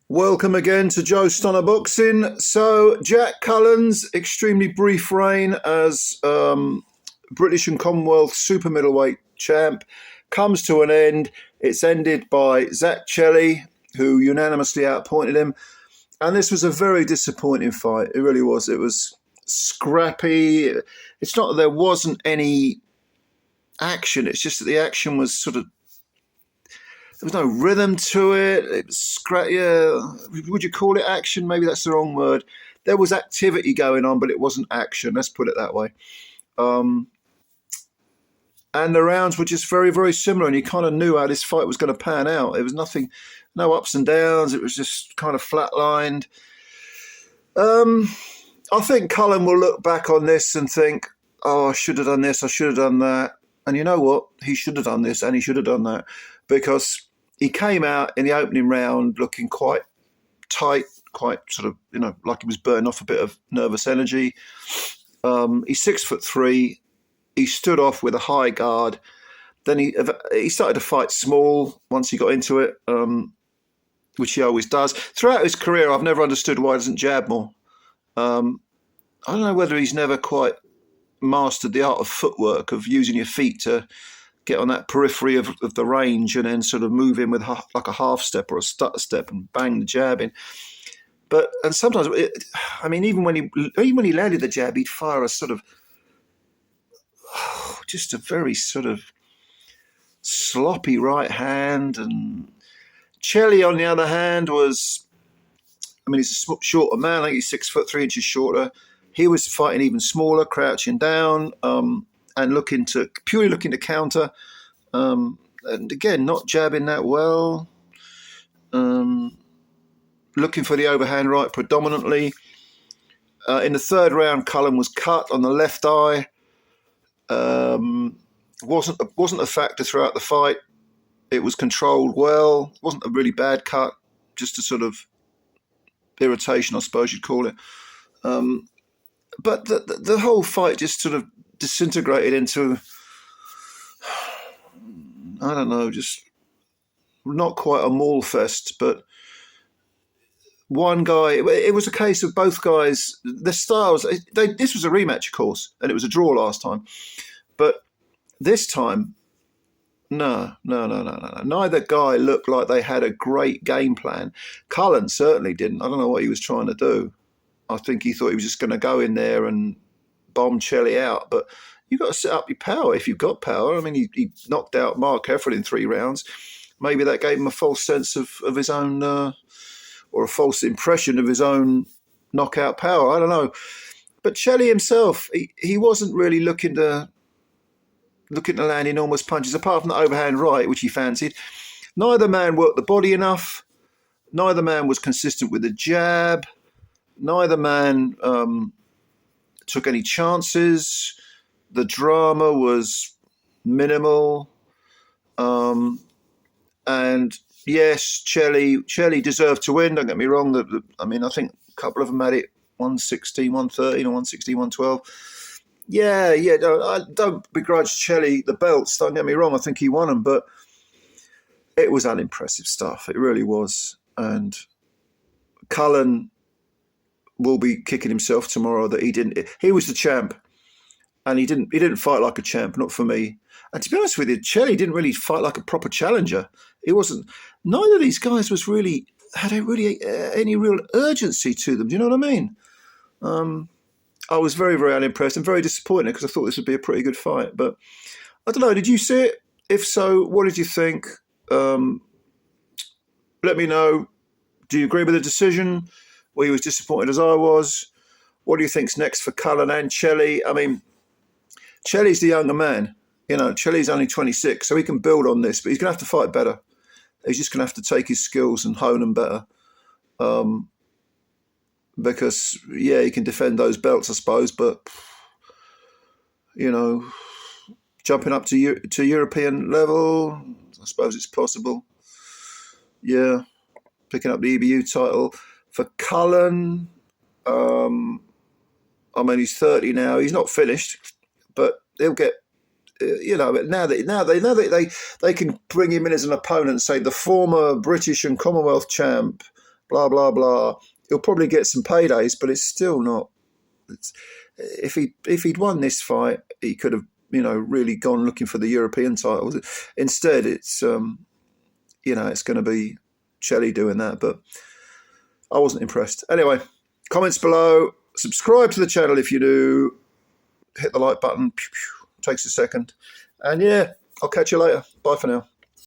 Welcome again to Joe Stunner Boxing. So, Jack Cullen's extremely brief reign as British and Commonwealth Super-Middleweight champ comes to an end. It's ended by Zak Chelli, who unanimously outpointed him. And this was a very disappointing fight. It really was. It was scrappy. It's not that there wasn't any action. It's just that the action was sort of, there was no rhythm to it. It was would you call it action? Maybe that's the wrong word. There was activity going on, but it wasn't action. Let's put it that way. And the rounds were just very, very similar, and you kind of knew how this fight was going to pan out. There was nothing, no ups and downs. It was just kind of flatlined. I think Cullen will look back on this and think, oh, I should have done this, I should have done that. And you know what? He should have done this and he should have done that, because he came out in the opening round looking quite tight, quite sort of, like he was burning off a bit of nervous energy. He's 6'3". He stood off with a high guard. Then he started to fight small once he got into it, which he always does. Throughout his career, I've never understood why he doesn't jab more. I don't know whether he's never quite mastered the art of footwork, of using your feet to get on that periphery of the range and then sort of move in with like a half step or a stutter step and bang the jab in. And sometimes, even when he landed the jab, he'd fire a sort of, just a very sort of sloppy right hand. And Chelli, on the other hand, was, he's a shorter man. I think he's 6'3" shorter. He was fighting even smaller, crouching down, and purely looking to counter. And again, not jabbing that well. Looking for the overhand right predominantly. In the third round, Cullen was cut on the left eye. Wasn't a factor throughout the fight. It was controlled well. It wasn't a really bad cut, just a sort of irritation, I suppose you'd call it. But the whole fight just sort of disintegrated into, I don't know, just not quite a maul fest, but one guy, it was a case of both guys, their styles, this was a rematch, of course, and it was a draw last time. But this time, no. Neither guy looked like they had a great game plan. Cullen certainly didn't. I don't know what he was trying to do. I think he thought he was just going to go in there and bomb Chelli out. But you've got to set up your power if you've got power. He knocked out Mark Hefford in 3 rounds. Maybe that gave him a false sense of his own, or a false impression of his own knockout power. I don't know. But Chelli himself, he wasn't really looking to land enormous punches, apart from the overhand right, which he fancied. Neither man worked the body enough. Neither man was consistent with the jab. Neither man took any chances. The drama was minimal. And yes, Chelli deserved to win. Don't get me wrong. I think a couple of them had it 116, 113 or 116, 112. Yeah. No, I don't begrudge Chelli the belts. Don't get me wrong. I think he won them, but it was unimpressive stuff. It really was. And Cullen will be kicking himself tomorrow that he didn't. He was the champ, and he didn't fight like a champ. Not for me. And to be honest with you, Chelli didn't really fight like a proper challenger. He wasn't. Neither of these guys had any real urgency to them. Do you know what I mean? I was very, very unimpressed and very disappointed, because I thought this would be a pretty good fight. But I don't know. Did you see it? If so, what did you think? Let me know. Do you agree with the decision? Were you as disappointed as I was? What do you think's next for Cullen and Chelli? Chelli's the younger man. Chelli's only 26, so he can build on this, but he's going to have to fight better. He's just going to have to take his skills and hone them better. Because, he can defend those belts, I suppose, but, jumping up to European level, I suppose it's possible. Yeah, picking up the EBU title. For Cullen, he's 30 now. He's not finished, but he'll get, but now that they can bring him in as an opponent, say the former British and Commonwealth champ blah, blah, blah. He'll probably get some paydays, but it's still not. If he'd won this fight, he could have, really gone looking for the European titles. Instead, it's it's going to be Chelli doing that, but I wasn't impressed. Anyway, comments below. Subscribe to the channel if you do. Hit the like button. Takes a second. And yeah, I'll catch you later. Bye for now.